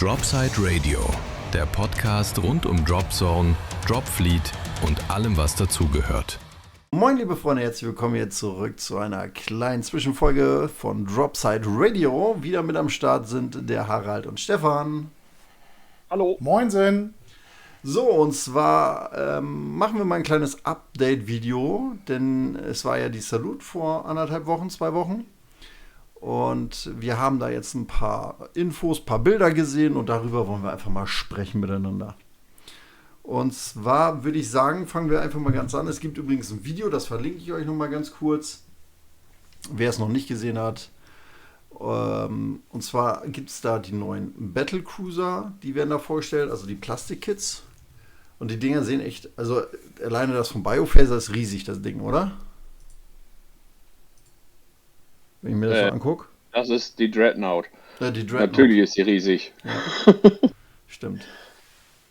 Dropside Radio, der Podcast rund um Dropzone, Dropfleet und allem, was dazugehört. Moin liebe Freunde, herzlich willkommen hier zurück zu einer kleinen Zwischenfolge von Dropside Radio. Wieder mit am Start sind der Harald und Stefan. Hallo. Moinsen. So, und zwar machen wir mal ein kleines Update-Video, denn es war ja die Salute vor 2 Wochen. Und wir haben da jetzt ein paar Infos, ein paar Bilder gesehen und darüber wollen wir einfach mal sprechen miteinander. Und zwar würde ich sagen, fangen wir einfach mal ganz an. Es gibt übrigens ein Video, das verlinke ich euch nochmal ganz kurz, wer es noch nicht gesehen hat. Und zwar gibt es da die neuen Battle Cruiser, die werden da vorgestellt, also die Plastik-Kits. Und die Dinger sehen echt, also alleine das von Biophaser ist riesig, das Ding, oder? Wenn ich mir das so angucke. Das ist die Dreadnought. Ja, die Dreadnought. Natürlich ist die riesig. Ja. Stimmt.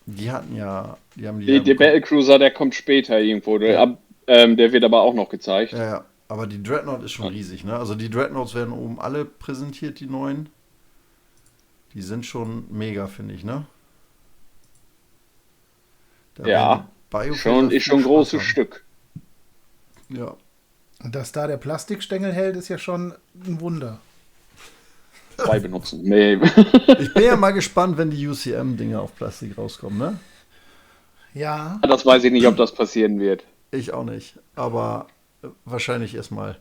Die hatten ja, Der Battlecruiser, der kommt später irgendwo. Der wird aber auch noch gezeigt. Ja, aber die Dreadnought ist schon riesig, ne? Also die Dreadnoughts werden oben alle präsentiert, die neuen. Die sind schon mega, finde ich, ne? Da ja, ist schon ein großes Stück. Ja. Und dass da der Plastikstängel hält, ist ja schon ein Wunder. 2 benutzen. Nee. Ich bin ja mal gespannt, wenn die UCM-Dinger auf Plastik rauskommen, ne? Ja. Das weiß ich nicht, ob das passieren wird. Ich auch nicht, aber wahrscheinlich erstmal.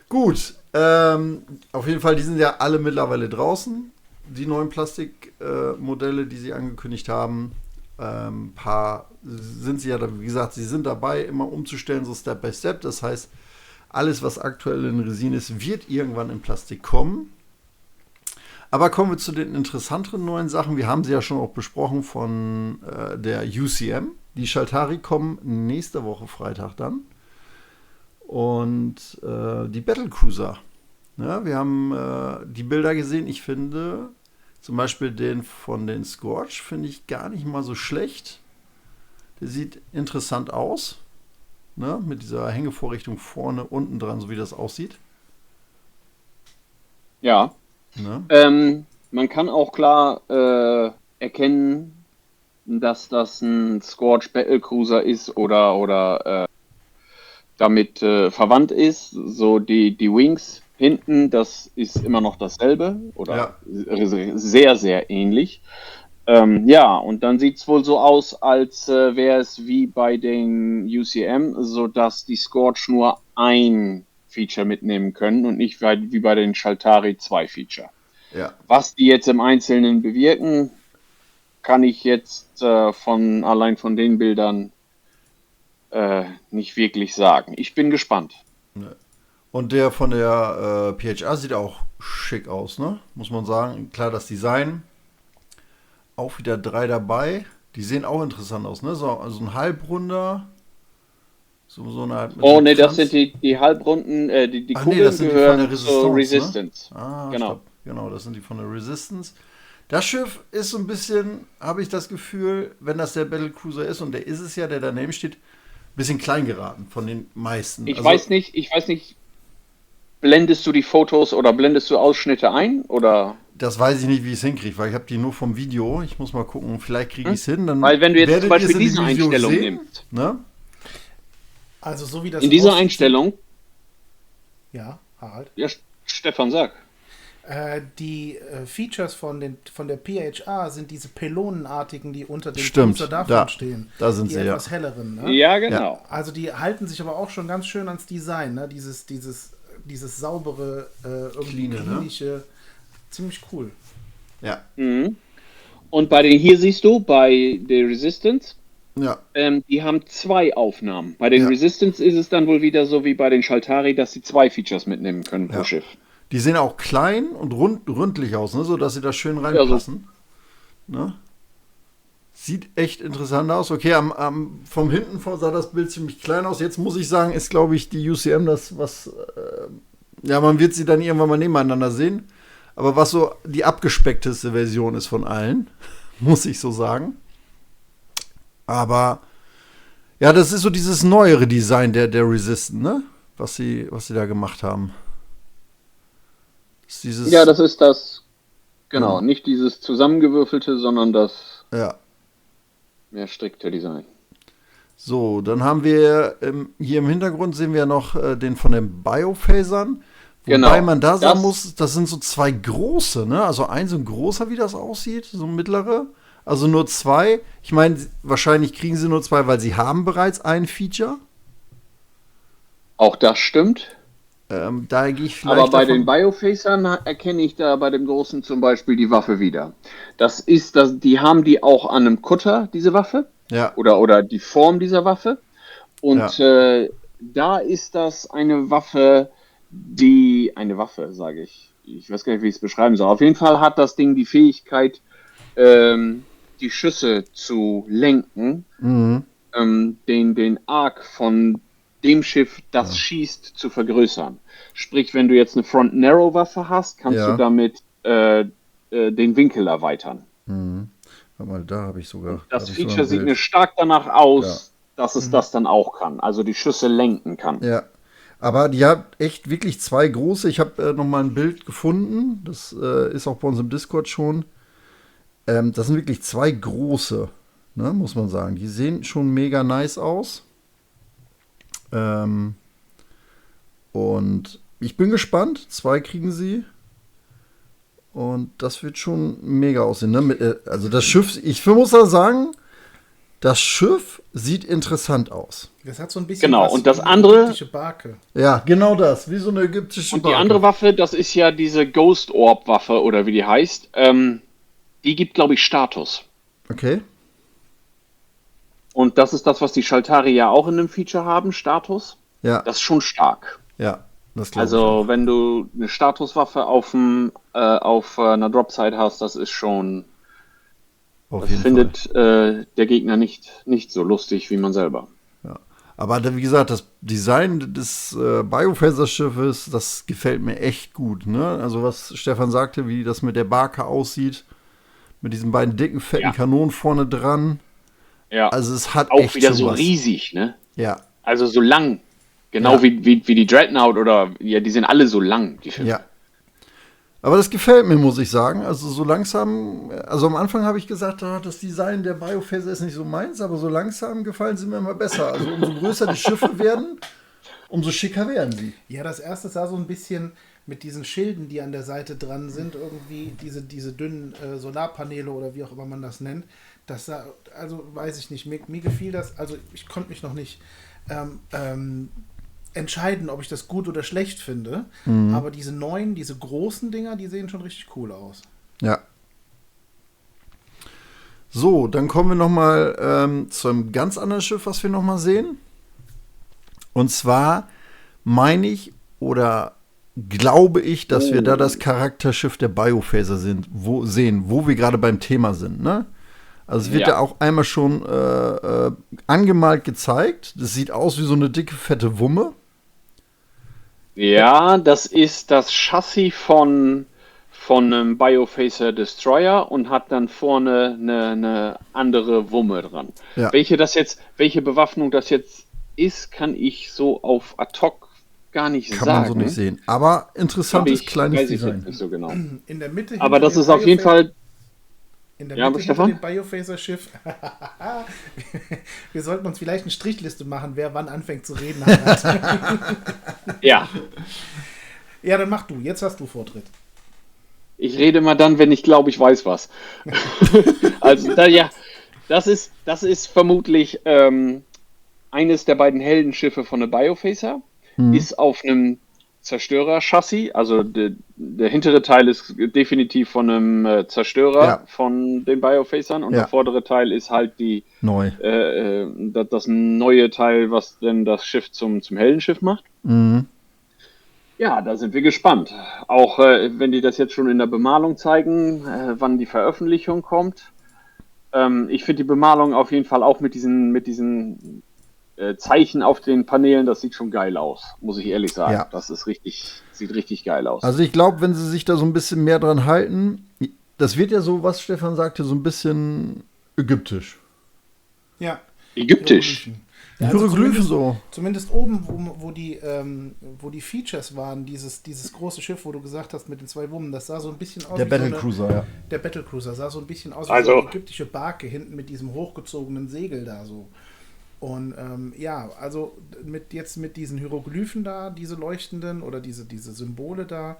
Gut, auf jeden Fall, die sind ja alle mittlerweile draußen, die neuen Plastikmodelle, die sie angekündigt haben. Ein paar sind sie ja, wie gesagt, sie sind dabei, immer umzustellen, so Step by Step. Das heißt, alles, was aktuell in Resin ist, wird irgendwann in Plastik kommen. Aber kommen wir zu den interessanteren neuen Sachen. Wir haben sie ja schon auch besprochen von der UCM. Die Shaltari kommen nächste Woche Freitag dann. Und die Battlecruiser. Ja, wir haben die Bilder gesehen. Ich finde zum Beispiel den von den Scorch finde ich gar nicht mal so schlecht. Der sieht interessant aus. Ne? Mit dieser Hängevorrichtung vorne, unten dran, so wie das aussieht. Ja. Ne? Man kann auch klar erkennen, dass das ein Scorch Battlecruiser ist oder damit verwandt ist. So die Wings hinten, das ist immer noch dasselbe oder sehr, sehr ähnlich. Ja, und dann sieht es wohl so aus, als wäre es wie bei den UCM, sodass die Scorch nur ein Feature mitnehmen können und nicht wie bei den Shaltari 2 Feature. Ja. Was die jetzt im Einzelnen bewirken, kann ich jetzt allein von den Bildern nicht wirklich sagen. Ich bin gespannt. Und der von der PHA sieht auch schick aus, ne? Muss man sagen. Klar, das Design. Auch wieder 3 dabei. Die sehen auch interessant aus, ne? So, also ein Halbrunder. So eine Art mit das sind die Halbrunden, die Kugeln das sind gehören die von der zur Resistance. Ne? Genau. Genau, das sind die von der Resistance. Das Schiff ist so ein bisschen, habe ich das Gefühl, wenn das der Battlecruiser ist, und der ist es ja, der daneben steht, ein bisschen klein geraten von den meisten. Ich weiß nicht, blendest du die Fotos oder blendest du Ausschnitte ein? Oder? Das weiß ich nicht, wie ich es hinkriege, weil ich habe die nur vom Video. Ich muss mal gucken, vielleicht kriege ich es hin. Dann weil wenn du jetzt zum Beispiel in diese Video Einstellung sehen, nimmst. Ne? Also so wie das in dieser aussieht, Einstellung. Ja, Harald. Ja, Stefan, sag. Die Features von der PHA sind diese Pylonenartigen, die unter dem Stimmt, Cruiser davon stehen. Da sind die sie, etwas helleren. Ne? Ja, genau. Ja. Also die halten sich aber auch schon ganz schön ans Design. Ne? Dieses saubere, irgendwie Cleane, klinische. Ziemlich cool. Ja. Mhm. Und hier siehst du, bei der Resistance, Ja. die haben 2 Aufnahmen. Bei den Resistance ist es dann wohl wieder so wie bei den Shaltari, dass sie 2 Features mitnehmen können pro Schiff. Die sehen auch klein und rundlich aus, ne? So dass sie da schön reinpassen. Ne? Sieht echt interessant aus. Okay, vom hinten sah das Bild ziemlich klein aus. Jetzt muss ich sagen, ist, glaube ich, die UCM das, was man wird sie dann irgendwann mal nebeneinander sehen. Aber was so die abgespeckteste Version ist von allen, muss ich so sagen. Aber ja, das ist so dieses neuere Design der Resistance, ne? Was sie da gemacht haben. Das ist das Genau, nicht dieses zusammengewürfelte, sondern das Ja. mehr strikte Design. So, dann haben wir hier im Hintergrund sehen wir noch den von den Biophasern. Wobei Genau, man da sagen das- muss, das sind so zwei große, ne? Also ein so ein großer, wie das aussieht, so ein mittlerer. Also nur zwei. Ich meine, wahrscheinlich kriegen sie nur zwei, weil sie haben bereits ein Feature. Auch das stimmt. Da gehe ich vielleicht Aber bei davon, den Biofacern erkenne ich da bei dem Großen zum Beispiel die Waffe wieder. Das ist das, die haben die auch an einem Kutter, diese Waffe, ja, oder die Form dieser Waffe. Und da ist das eine Waffe, sage ich. Ich weiß gar nicht, wie ich es beschreiben soll. Auf jeden Fall hat das Ding die Fähigkeit, die Schüsse zu lenken, den Arc von dem Schiff, das schießt, zu vergrößern. Sprich, wenn du jetzt eine Front-Narrow-Waffe hast, kannst Ja. du damit den Winkel erweitern. warte mal, da habe ich sogar. Das hab ich sogar Feature ein sieht Bild. mir stark danach aus, dass es das dann auch kann. Also die Schüsse lenken kann. Ja. Aber die hat echt wirklich zwei große. Ich habe noch mal ein Bild gefunden. Das ist auch bei uns im Discord schon. Das sind wirklich zwei große, ne, muss man sagen. Die sehen schon mega nice aus. Und ich bin gespannt. Zwei kriegen sie. Und das wird schon mega aussehen. Ne? Also das Schiff, ich muss da sagen, das Schiff sieht interessant aus. Das hat so ein bisschen Genau, was und das wie eine andere- ägyptische Barke. Ja, genau das. Wie so eine ägyptische Und die Barke. andere Waffe, das ist ja diese Ghost Orb Waffe oder wie die heißt, die gibt, glaube ich, Status. Okay. Und das ist das, was die Schaltari ja auch in dem Feature haben, Status. Ja, Das ist schon stark. ja. Das glaube Also wenn du eine Statuswaffe auf einer Dropside hast, das ist schon, ich. Auf das jeden findet der Gegner nicht so lustig wie man selber. Fall. Ja. Aber wie gesagt, das Design des Biophaser-Schiffes, das gefällt mir echt gut. Ne? Also was Stefan sagte, wie das mit der Barke aussieht, mit diesen beiden dicken, fetten Ja. Kanonen vorne dran. Ja, Also es hat auch echt wieder schon so was. riesig, ne? Ja, Also so lang. Genau Ja. wie die Dreadnought oder, ja, die sind alle so lang, die Schiffe. ja. Aber das gefällt mir, muss ich sagen. Also so langsam, also am Anfang habe ich gesagt, das Design der Biophaser ist nicht so meins, aber so langsam gefallen sie mir immer besser. Also umso größer die Schiffe werden, umso schicker werden sie. Ja, das erste sah so ein bisschen mit diesen Schilden, die an der Seite dran sind, irgendwie diese dünnen Solarpaneele oder wie auch immer man das nennt. Das sah, also weiß ich nicht, mir gefiel das, also ich konnte mich noch nicht entscheiden, ob ich das gut oder schlecht finde. Aber diese neuen, diese großen Dinger, die sehen schon richtig cool aus. Ja. So, dann kommen wir noch mal zu einem ganz anderen Schiff, was wir noch mal sehen. Und zwar meine ich oder glaube ich, dass wir da das Charakterschiff der Biophaser sehen, wo wir gerade beim Thema sind. Ne? Also es wird ja auch einmal schon angemalt gezeigt. Das sieht aus wie so eine dicke, fette Wumme. Ja, das ist das Chassis von einem Biophaser Destroyer und hat dann vorne eine andere Wumme dran. Ja. Welche Bewaffnung das jetzt ist, kann ich so auf ad hoc gar nicht Kann sagen. man so nicht sehen. Aber interessantes kleines weiß ich Design. jetzt nicht so genau. In der Mitte Aber hinter das dem ist auf jeden Fall, In der Ja, Mitte Stefan? hinter dem Biophaser-Schiff. Wir sollten uns vielleicht eine Strichliste machen, wer wann anfängt zu reden hat. ja, Ja, dann mach du. Jetzt hast du Vortritt. ich rede mal dann, wenn ich glaube, ich weiß was. Also, das ist vermutlich eines der beiden Heldenschiffe von der Biophaser. Ist auf einem Zerstörer-Chassis, also der hintere Teil ist definitiv von einem Zerstörer von den Biophasern und der vordere Teil ist halt Neu. das neue Teil, was denn das Schiff zum Heldenschiff macht. Ja, da sind wir gespannt. Auch wenn die das jetzt schon in der Bemalung zeigen, wann die Veröffentlichung kommt. Ich finde die Bemalung auf jeden Fall auch mit diesen Zeichen auf den Paneelen, das sieht schon geil aus, muss ich ehrlich sagen. Ja. Das ist sieht richtig geil aus. Also ich glaube, wenn sie sich da so ein bisschen mehr dran halten, das wird ja so, was Stefan sagte, so ein bisschen ägyptisch. Ja. Ägyptisch. Die also Hieroglyphen so. Zumindest oben, wo die Features waren, dieses große Schiff, wo du gesagt hast, mit den 2 Wummen, das sah so ein bisschen aus Der wie so Battlecruiser, ja. der Battlecruiser sah so ein bisschen aus wie Also- so eine ägyptische Barke hinten mit diesem hochgezogenen Segel da so. Und also mit diesen Hieroglyphen da, diese leuchtenden oder diese Symbole da,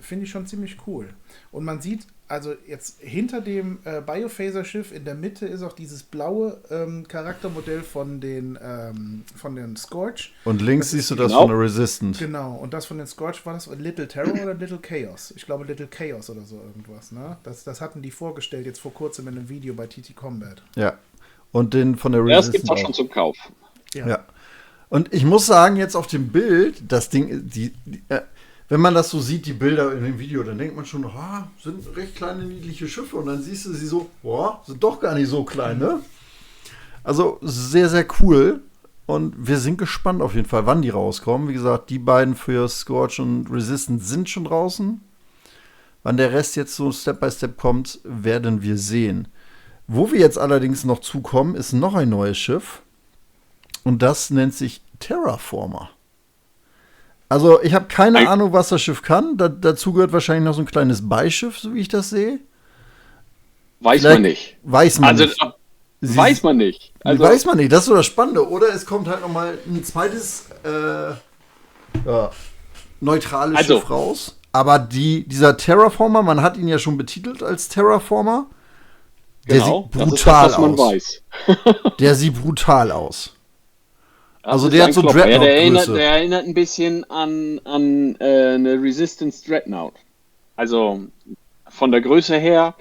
finde ich schon ziemlich cool. Und man sieht, also jetzt hinter dem Biophaser-Schiff in der Mitte ist auch dieses blaue Charaktermodell von den Scorch. Und links Das siehst du ist- das genau. von der Resistant. Genau, und das von den Scorch war das Little Terror oder Little Chaos? Ich glaube Little Chaos oder so irgendwas, ne? Das hatten die vorgestellt jetzt vor kurzem in einem Video bei TT Combat. Ja. Und den von der Ja, das Resistant. gibt's auch schon zum Kauf. Ja. Und ich muss sagen, jetzt auf dem Bild, das Ding, wenn man das so sieht, die Bilder in dem Video, dann denkt man schon, sind recht kleine, niedliche Schiffe. Und dann siehst du sie so, sind doch gar nicht so klein, ne? Also sehr, sehr cool. Und wir sind gespannt auf jeden Fall, wann die rauskommen. Wie gesagt, die beiden für Scorch und Resistance sind schon draußen. Wann der Rest jetzt so Step by Step kommt, werden wir sehen. Wo wir jetzt allerdings noch zukommen, ist noch ein neues Schiff. Und das nennt sich Terraformer. Also ich habe keine Ahnung, was das Schiff kann. Dazu gehört wahrscheinlich noch so ein kleines Beischiff, so wie ich das sehe. Weiß Vielleicht man nicht. Weiß man Also, nicht. weiß man nicht. Also, Weiß man nicht, das ist so das Spannende. Oder es kommt halt noch mal ein zweites neutrales Also- Schiff raus. Aber dieser Terraformer, man hat ihn ja schon betitelt als Terraformer. Der genau, sieht das ist brutal das, was man aus. weiß. Der sieht brutal aus. Das Also ist der ein hat so Klopper. Ja, Dreadnought-Größe. der erinnert ein bisschen an eine Resistance Dreadnought. Also von der Größe her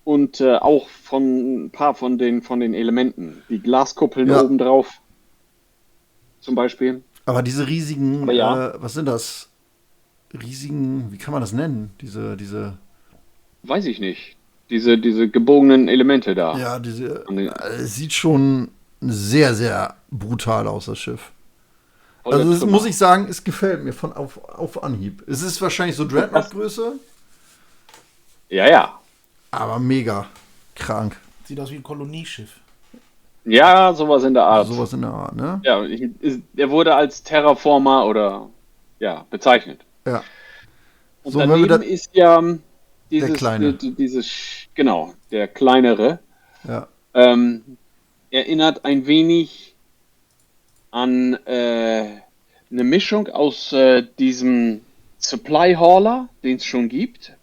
und auch von ein paar von den Elementen. Die Glaskuppeln Ja. obendrauf zum Beispiel. Aber diese riesigen, Aber ja. was sind das? Riesigen, wie kann man das nennen? Diese, Weiß ich nicht. Diese gebogenen Elemente da. ja, diese, An den- es sieht schon sehr, sehr brutal aus, das Schiff. Voller Also das Trümmer. muss ich sagen, es gefällt mir von auf Anhieb. Es ist wahrscheinlich so Dreadnought-Größe, Ja. aber mega krank. Sieht aus wie ein Kolonieschiff. Ja, sowas in der Art. Sowas in der Art, ne? Ja, er wurde als Terraformer oder bezeichnet. Ja. Und So, wenn wir daneben ist ja dieses, Kleine. genau, der kleinere, Ja. erinnert ein wenig an eine Mischung aus diesem Supply Hauler, den es schon gibt,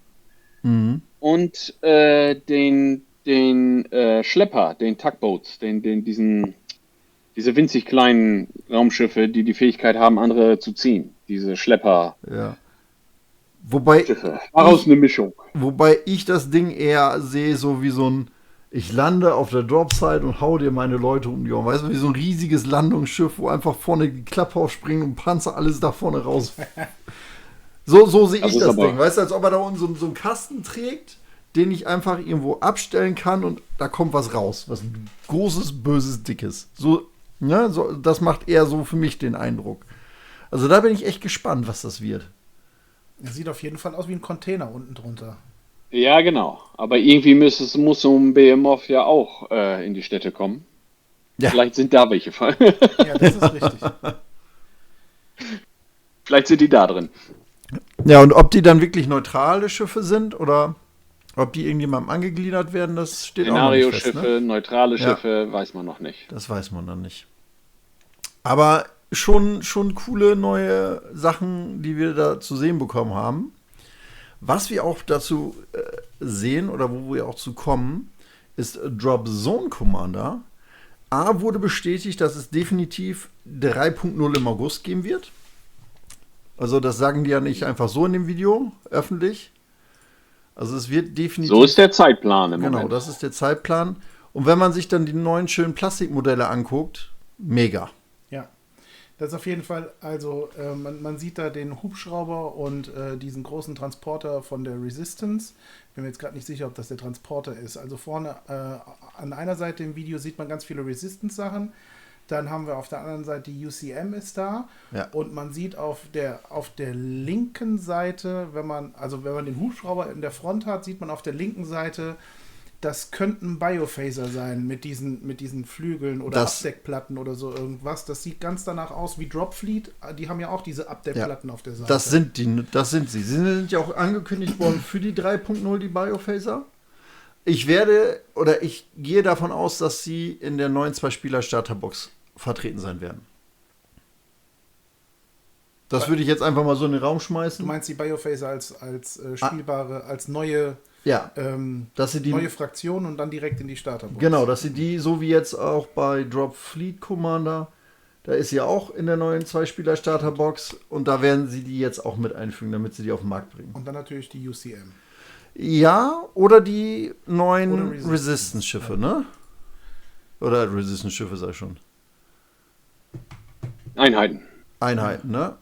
Mhm. und den Schlepper, den Tugboats, diese winzig kleinen Raumschiffe, die die Fähigkeit haben, andere zu ziehen. Diese Schlepperschiffe. Ja. Wobei Daraus eine Mischung. Wobei ich das Ding eher sehe, so wie so ein, ich lande auf der Dropside und hau dir meine Leute um die Ohren. Weißt du, wie so ein riesiges Landungsschiff, wo einfach vorne die Klappe aufspringen und Panzer alles da vorne raus. So sehe Das ich ist das aber- Ding. Weißt du, als ob er da unten so einen Kasten trägt, den ich einfach irgendwo abstellen kann und da kommt was raus. Was Großes, Böses, Dickes. Das macht eher so für mich den Eindruck. Also da bin ich echt gespannt, was das wird. Er sieht auf jeden Fall aus wie ein Container unten drunter. Ja, genau. Aber irgendwie muss so ein Behemoth ja auch in die Städte kommen. Ja. Vielleicht sind da welche. Ja, das ist richtig. Vielleicht sind die da drin. Ja, und ob die dann wirklich neutrale Schiffe sind oder ob die irgendjemandem angegliedert werden, das steht auch noch nicht fest. Szenario-Schiffe, Ne? neutrale Ja. Schiffe, weiß man noch nicht. Das weiß man dann nicht. Aber schon coole neue Sachen, die wir da zu sehen bekommen haben. Was wir auch dazu sehen oder wo wir auch zu kommen, ist Drop Zone Commander. Wurde bestätigt, dass es definitiv 3.0 im August geben wird. Also das sagen die ja nicht einfach so in dem Video, öffentlich. Also es wird definitiv... So ist der Zeitplan im Genau, Moment. das ist der Zeitplan. Und wenn man sich dann die neuen schönen Plastikmodelle anguckt, mega. Ja, das ist auf jeden Fall, also man sieht da den Hubschrauber und diesen großen Transporter von der Resistance. Bin mir jetzt gerade nicht sicher, ob das der Transporter ist. Also vorne an einer Seite im Video sieht man ganz viele Resistance-Sachen. Dann haben wir auf der anderen Seite die UCM ist da. Ja. Und man sieht auf der linken Seite, wenn man den Hubschrauber in der Front hat, sieht man auf der linken Seite das könnten Biophaser sein mit diesen Flügeln oder Das- Abdeckplatten oder so irgendwas. Das sieht ganz danach aus wie Dropfleet. Die haben ja auch diese Abdeckplatten auf der Seite. Das sind sie. Sie sind ja auch angekündigt worden für die 3.0, die Biophaser. Ich gehe davon aus, dass sie in der neuen 2-Spieler-Starterbox vertreten sein werden. Das würde ich jetzt einfach mal so in den Raum Du schmeißen. meinst die Biophaser als spielbare, als neue, Ja, dass sie die neue Fraktion und dann direkt in die Starterbox. Genau, dass sie die, so wie jetzt auch bei Drop Fleet Commander, da ist sie auch in der neuen 2-Spieler-Starterbox und da werden sie die jetzt auch mit einfügen, damit sie die auf den Markt bringen. Und dann natürlich die UCM. Ja, oder die neuen Oder Resistance. Resistance-Schiffe, ne? Oder Resistance-Schiffe, sag ich schon. Einheiten. Einheiten, ne?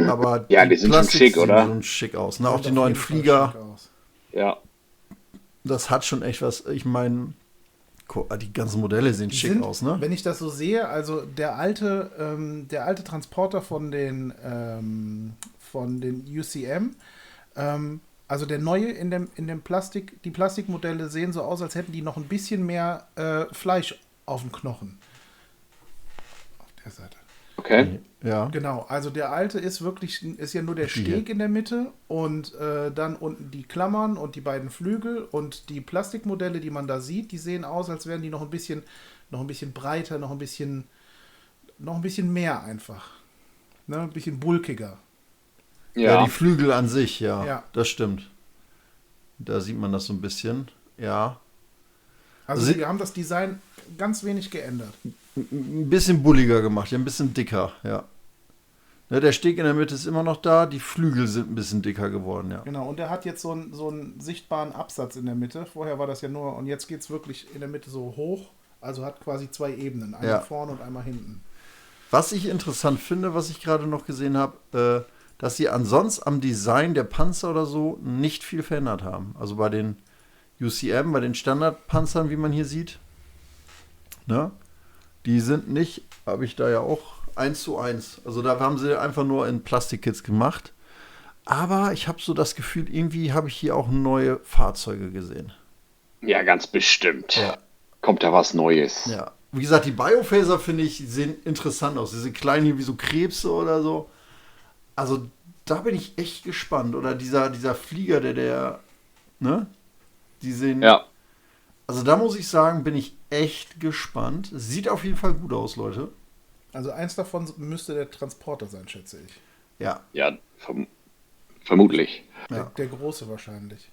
Aber Ja, die sind schon Plastics schick, sehen oder? schon schick aus. Ne? Auch Sieht die auf neuen jeden Fall Flieger, schick aus. Ja. das hat schon echt was. Ich meine, die ganzen Modelle sehen Die schick sind, aus, ne? Wenn ich das so sehe, also der alte Transporter von den UCM, also der neue in dem Plastik, die Plastikmodelle sehen so aus, als hätten die noch ein bisschen mehr Fleisch auf dem Knochen. Auf der Seite. Okay. Ja. Genau, also der alte ist ja nur der Steg in der Mitte und dann unten die Klammern und die beiden Flügel und die Plastikmodelle, die man da sieht, die sehen aus, als wären die noch ein bisschen breiter, noch ein bisschen mehr einfach. Ne? Ein bisschen bulkiger. Ja, Ja. die Flügel an sich, ja. Ja. Das stimmt. Da sieht man das so ein bisschen. Ja. Also Sie- sie haben das Design ganz wenig geändert. Ein bisschen bulliger gemacht, ja, ein bisschen dicker, ja. Ne, der Steg in der Mitte ist immer noch da, die Flügel sind ein bisschen dicker geworden, ja. Genau, und der hat jetzt so einen sichtbaren Absatz in der Mitte. Vorher war das ja nur, und jetzt geht es wirklich in der Mitte so hoch. Also hat quasi zwei Ebenen, einmal Ja. vorne und einmal hinten. Was ich interessant finde, was ich gerade noch gesehen habe, dass sie ansonsten am Design der Panzer oder so nicht viel verändert haben. Also bei den UCM, bei den Standardpanzern, wie man hier sieht, ne? Die sind nicht, habe ich da ja auch 1:1. Also da haben sie einfach nur in Plastikkits gemacht. Aber ich habe so das Gefühl, irgendwie habe ich hier auch neue Fahrzeuge gesehen. Ja, ganz bestimmt. Ja. Kommt da was Neues. Ja. Wie gesagt, die Biophaser, finde ich, sehen interessant aus. Diese kleinen hier wie so Krebse oder so. Also da bin ich echt gespannt. Oder dieser Flieger, ne? Die sehen. Ja. Also da muss ich sagen, bin ich echt gespannt. Sieht auf jeden Fall gut aus, Leute. Also eins davon müsste der Transporter sein, schätze ich. Ja, Ja, vermutlich. ja, Der große wahrscheinlich.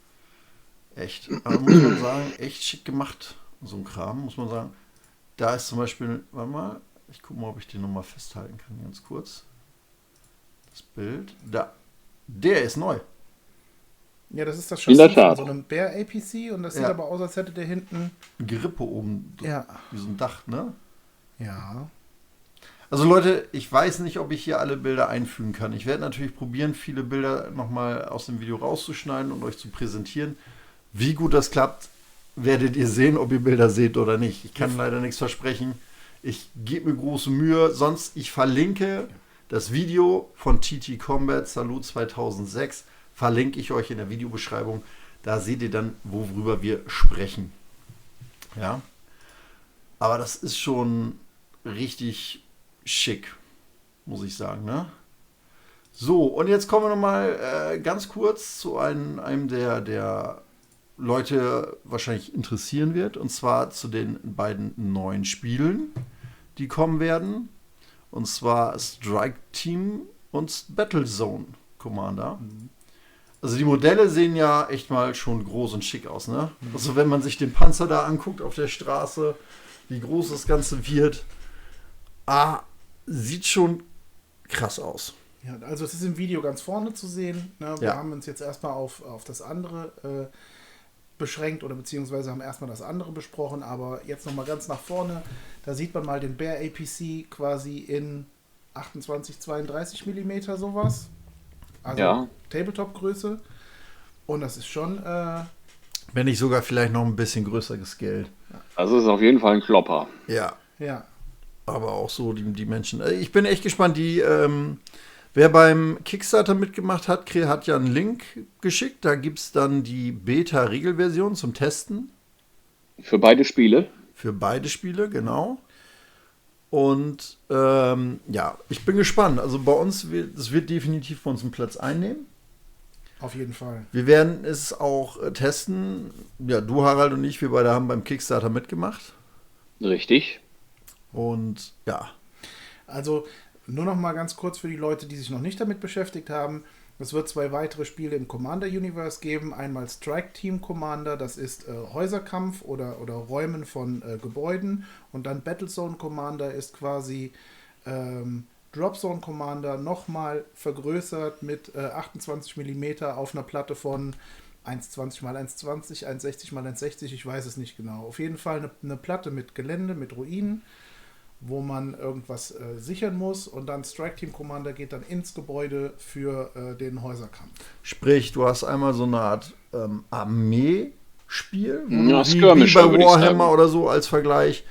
echt. Aber muss man sagen, echt schick gemacht. So ein Kram, muss man sagen. Da ist zum Beispiel, warte mal, ich gucke mal, ob ich den nochmal festhalten kann, ganz kurz. Das Bild. Da. Der ist neu. Ja, das ist das In der Chassis von Tat. so einem Bear APC und das sieht Ja. aber aus, als hätte der hinten. Gerippe oben, Ja. wie so ein Dach, ne? Ja. Also Leute, ich weiß nicht, ob ich hier alle Bilder einfügen kann. Ich werde natürlich probieren, viele Bilder nochmal aus dem Video rauszuschneiden und euch zu präsentieren. Wie gut das klappt, werdet ihr sehen, ob ihr Bilder seht oder nicht. Ich kann leider nichts versprechen. Ich gebe mir große Mühe. Sonst, ich verlinke das Video von TT Combat Salute 2006. Verlinke ich euch in der Videobeschreibung. Da seht ihr dann, worüber wir sprechen. Ja. Aber das ist schon richtig schick, muss ich sagen, ne? So, und jetzt kommen wir nochmal ganz kurz zu einem der Leute wahrscheinlich interessieren wird, und zwar zu den beiden neuen Spielen, die kommen werden. Und zwar Strike Team und Battlezone Commander. Also die Modelle sehen ja echt mal schon groß und schick aus, ne? Also wenn man sich den Panzer da anguckt auf der Straße, wie groß das Ganze wird, sieht schon krass aus. Ja, also es ist im Video ganz vorne zu sehen. Ne? Wir Ja. haben uns jetzt erstmal auf das andere beschränkt oder beziehungsweise haben erstmal das andere besprochen, aber jetzt nochmal ganz nach vorne. Da sieht man mal den Bear APC quasi in 28, 32 mm sowas. Also Ja. Tabletop-Größe. Und das ist schon, Wenn nicht sogar vielleicht noch ein bisschen größer gescaled. Also ist auf jeden Fall ein Klopper. Ja, ja. aber auch so die Menschen. Ich bin echt gespannt. Die Wer beim Kickstarter mitgemacht hat, hat ja einen Link geschickt. Da gibt es dann die Beta-Regelversion zum Testen. Für beide Spiele. Für beide Spiele, genau. Und ja, ich bin gespannt. Also bei uns, es wird definitiv bei uns einen Platz einnehmen. Auf jeden Fall. Wir werden es auch testen. Ja, du, Harald und ich, wir beide haben beim Kickstarter mitgemacht. Richtig. Und ja. Also nur noch mal ganz kurz für die Leute, die sich noch nicht damit beschäftigt haben. Es wird 2 weitere Spiele im Commander-Universe geben. Einmal Strike Team Commander, das ist Häuserkampf oder Räumen von Gebäuden. Und dann Battlezone Commander ist quasi Dropzone Commander nochmal vergrößert mit 28 mm auf einer Platte von 1,20 x 1,20, 1,60 x 1,60, ich weiß es nicht genau. Auf jeden Fall eine Platte mit Gelände, mit Ruinen, wo man irgendwas sichern muss, und dann Strike Team Commander geht dann ins Gebäude für den Häuserkampf. Sprich, du hast einmal so eine Art Armee-Spiel, Ja, wie Skirmisher, bei würde ich sagen. Warhammer oder so als Vergleich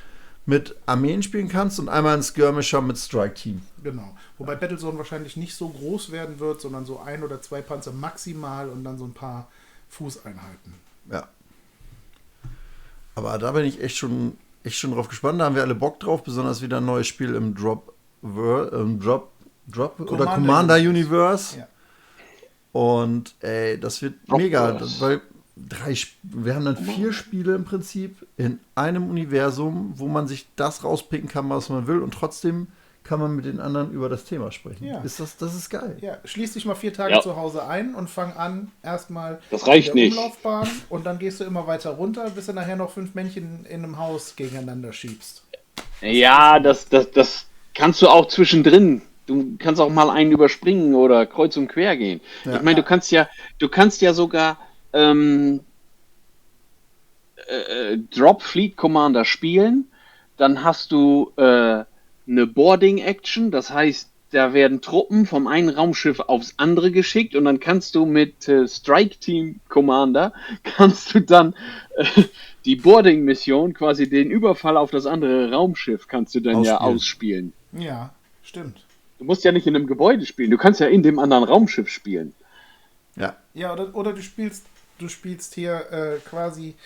mit Armeen spielen kannst, und einmal ein Skirmisher mit Strike Team. Genau. Wobei Battlezone wahrscheinlich nicht so groß werden wird, sondern so 1 oder 2 Panzer maximal und dann so ein paar Fußeinheiten. Ja. Aber da bin ich echt schon drauf gespannt. Da haben wir alle Bock drauf, besonders wieder ein neues Spiel im Commander Universe. Ja. Und ey, das wird mega, weil wir haben dann 4 Spiele im Prinzip in einem Universum, wo man sich das rauspicken kann, was man will, und trotzdem kann man mit den anderen über das Thema sprechen. Ja. Das ist geil. Ja, schließ dich mal 4 Tage zu Hause ein und fang an, erstmal Das reicht in der nicht. Umlaufbahn, und dann gehst du immer weiter runter, bis du nachher noch 5 Männchen in einem Haus gegeneinander schiebst. Ja, das kannst du auch zwischendrin. Du kannst auch mal einen überspringen oder kreuz und quer gehen. Ja. Ich meine, du kannst ja sogar Drop Fleet Commander spielen. Dann hast du eine Boarding Action, das heißt, da werden Truppen vom einen Raumschiff aufs andere geschickt, und dann kannst du mit Strike Team Commander kannst du dann die Boarding Mission, quasi den Überfall auf das andere Raumschiff, kannst du dann ja ausspielen. Ja, stimmt. Du musst ja nicht in einem Gebäude spielen, du kannst ja in dem anderen Raumschiff spielen. Ja. Ja, oder du spielst hier quasi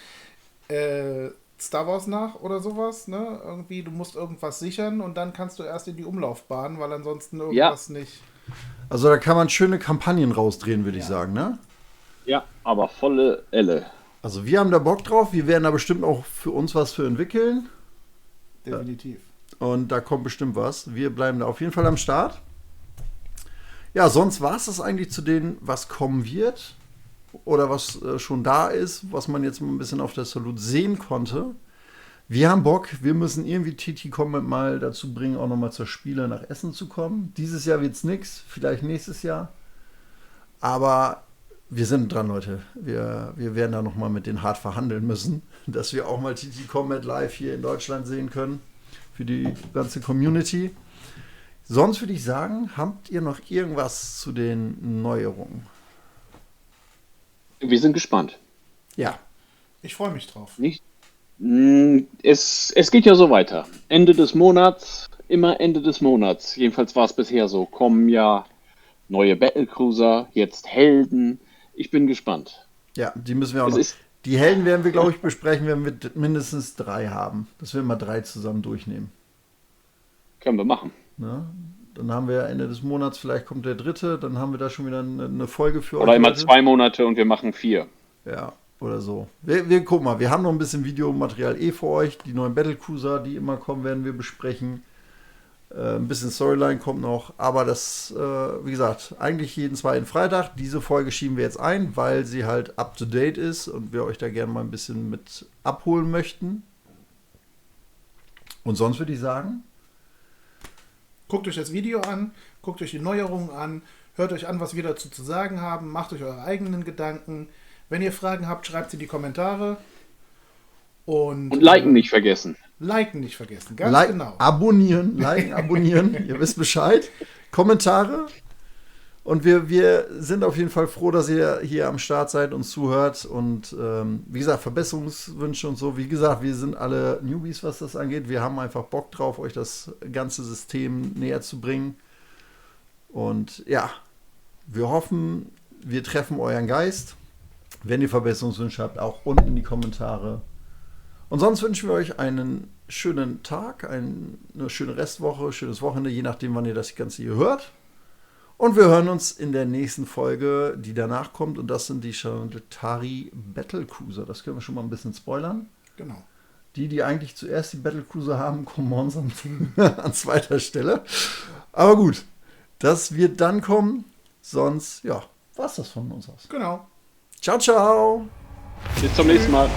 Star Wars nach oder sowas, ne? Irgendwie, du musst irgendwas sichern und dann kannst du erst in die Umlaufbahn, weil ansonsten irgendwas nicht. Also da kann man schöne Kampagnen rausdrehen, würde ich sagen, ne? Ja, aber volle Elle. Also wir haben da Bock drauf, wir werden da bestimmt auch für uns was für entwickeln. Definitiv. Und da kommt bestimmt was. Wir bleiben da auf jeden Fall am Start. Ja, sonst war es das eigentlich zu denen, was kommen wird. Oder was schon da ist, was man jetzt mal ein bisschen auf der Salute sehen konnte. Wir haben Bock, wir müssen irgendwie TT Combat mal dazu bringen, auch nochmal zur Spiele nach Essen zu kommen. Dieses Jahr wird es nichts, vielleicht nächstes Jahr. Aber wir sind dran, Leute. Wir werden da nochmal mit denen hart verhandeln müssen, dass wir auch mal TT Combat live hier in Deutschland sehen können. Für die ganze Community. Sonst würde ich sagen, habt ihr noch irgendwas zu den Neuerungen? Wir sind gespannt. Ja. Ich freue mich drauf. Nicht? Es geht ja so weiter. Ende des Monats, immer Ende des Monats, jedenfalls war es bisher so, kommen ja neue Battlecruiser, jetzt Helden. Ich bin gespannt. Ja, die müssen wir auch noch. Die Helden werden wir, glaube ich, besprechen, wenn wir mindestens 3 haben. Dass wir mal 3 zusammen durchnehmen. Können wir machen. Ne? Dann haben wir Ende des Monats, vielleicht kommt der 3., dann haben wir da schon wieder eine Folge für euch. Oder immer Leute. 2 Monate und wir machen 4. Ja, oder so. Wir gucken mal, wir haben noch ein bisschen Videomaterial für euch. Die neuen Battlecruiser, die immer kommen, werden wir besprechen. Ein bisschen Storyline kommt noch. Aber das, wie gesagt, eigentlich jeden zweiten Freitag. Diese Folge schieben wir jetzt ein, weil sie halt up to date ist und wir euch da gerne mal ein bisschen mit abholen möchten. Und sonst würde ich sagen, guckt euch das Video an, guckt euch die Neuerungen an, hört euch an, was wir dazu zu sagen haben, macht euch eure eigenen Gedanken. Wenn ihr Fragen habt, schreibt sie in die Kommentare. Und liken nicht vergessen. Liken nicht vergessen, ganz genau. Abonnieren, ihr wisst Bescheid. Kommentare. Und wir sind auf jeden Fall froh, dass ihr hier am Start seid und zuhört. Und wie gesagt, Verbesserungswünsche und so. Wie gesagt, wir sind alle Newbies, was das angeht. Wir haben einfach Bock drauf, euch das ganze System näher zu bringen. Und ja, wir hoffen, wir treffen euren Geist. Wenn ihr Verbesserungswünsche habt, auch unten in die Kommentare. Und sonst wünschen wir euch einen schönen Tag, eine schöne Restwoche, schönes Wochenende, je nachdem, wann ihr das Ganze hier hört. Und wir hören uns in der nächsten Folge, die danach kommt. Und das sind die Charivari Battlecruiser. Das können wir schon mal ein bisschen spoilern. Genau. Die eigentlich zuerst die Battlecruiser haben, kommen uns an zweiter Stelle. Aber gut, das wird dann kommen. Sonst, ja, war's das von uns aus. Genau. Ciao, ciao. Bis zum nächsten Mal.